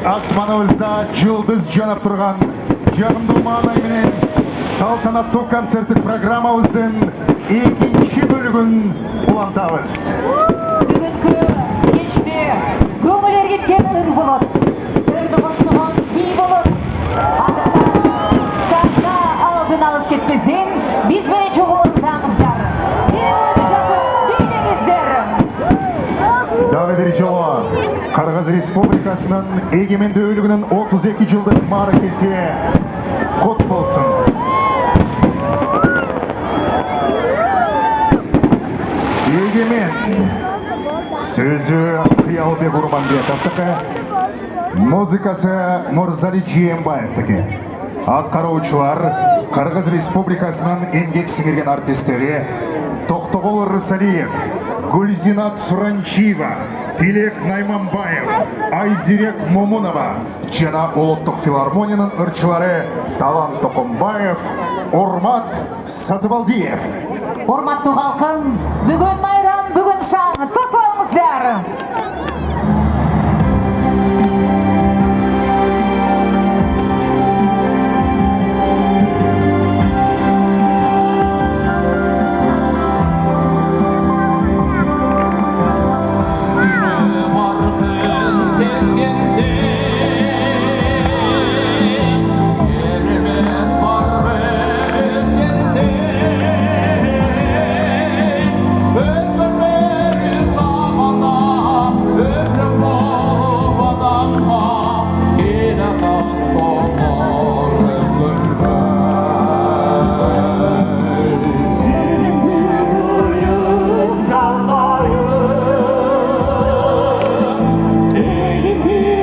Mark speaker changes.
Speaker 1: Асманыбызда жылдыз жанып турган жагымдуу маанай менен салтанаттуу концерттик программабыздын экинчи бөлүгүн улантабыз.
Speaker 2: Бүгүнкү кечте көңүл эргиткен ыр болот, ырды коштогон бий болот. Андыктан сахна алдын алыс кетпестен биз менен чогулуңуздар. Теманы жазып бийлеңиздер.
Speaker 1: Дагы бир жолу Кыргыз Республикасынын эгемендүүлүгүнүн 32 жылдык мааракеси кут болсун. Эгемен сөзү Кыялбек Урманбетовдуку, музыкасы Мурзали Жээнбаевдики. Аткаруучулар Кыргыз Республикасынын эмгек сиңирген артисттери Токтогул Рысалиев, Гульзинат Суранчиева, Тилек Найманбаев, Айзирек Момунова жана Улуттук филармониянын ырчылары Талант Токомбаев, Урмат Сатыбалдиев.
Speaker 2: Урматтуу калкым, бүгүн майрам, бүгүн шаң, тосуңуздар.